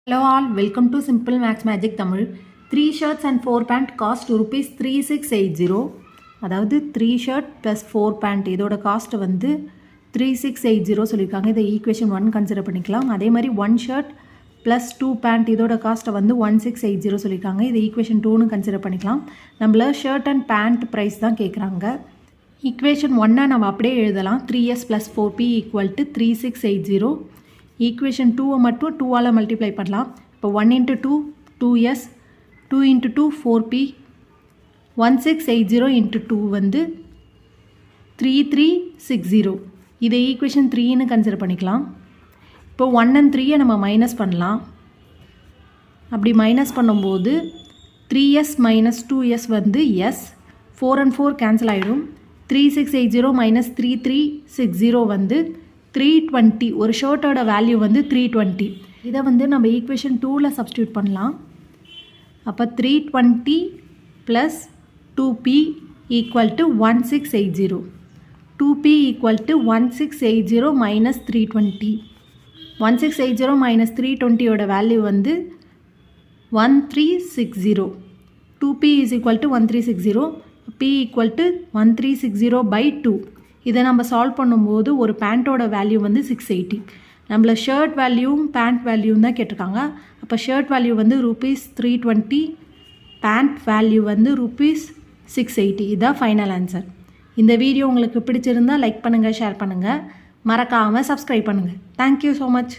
Hello all, welcome to Simple Max Magic Tamil. 3 shirts and 4 pant cost rupees 3680. அதாவது 3 shirt plus 4 pant இதோட cost வந்து 3680 சொல்லியிருக்காங்க. இதை equation 1 consider பண்ணிக்கலாம். அதே மாதிரி 1 ஷர்ட் ப்ளஸ் 2 பேண்ட் இதோட காஸ்ட்டை வந்து 1680 சொல்லியிருக்காங்க. இதை ஈக்குவேஷன் 2னு கன்சிடர் பண்ணிக்கலாம். நம்மள ஷர்ட் அண்ட் பேண்ட் ப்ரைஸ் தான் கேட்குறாங்க. ஈக்குவேஷன் 1 நம்ம அப்படியே எழுதலாம். 3s + 4p = 3680. ஈக்குவேஷன் 2 மட்டும் 2ஆல் மல்டிப்ளை பண்ணலாம். இப்போ 1 × 2 2s, 2 × 2 4p, 1680 × 2 வந்து 3360. இதை ஈக்குவேஷன் 3ன்னு கன்சிடர் பண்ணிக்கலாம். இப்போ 1 and 3 நம்ம மைனஸ் பண்ணலாம். அப்படி மைனஸ் பண்ணும்போது 3s - 2s வந்து s, 4 and 4 கேன்சல் ஆகிடும். 3680 - 3360 வந்து 320. ஒரு ஷர்ட்டோட வேல்யூ வந்து 320. இதை வந்து நம்ம ஈக்குவேஷன் 2ல் சப்ஸ்டியூட் பண்ணலாம். அப்போ 320 + 2p = 1680. 2p = 1680 - 320. 1680 - 320யோட வேல்யூ வந்து 1360. 2p = 1360. p = 1360/2. இதை நம்ம சால்வ் பண்ணும்போது ஒரு பேண்ட்டோட வேல்யூ வந்து 680. நம்மள ஷர்ட் வேல்யூவும் பேண்ட் வேல்யூவும் தான் கேட்டிருக்காங்க. அப்போ ஷர்ட் வேல்யூ வந்து ₹320, பேண்ட் வேல்யூ வந்து ₹680. இதுதான் ஃபைனல் ஆன்சர். இந்த வீடியோ உங்களுக்கு பிடிச்சிருந்தால் லைக் பண்ணுங்கள், ஷேர் பண்ணுங்கள், மறக்காமல் சப்ஸ்கிரைப் பண்ணுங்கள். Thank you so much.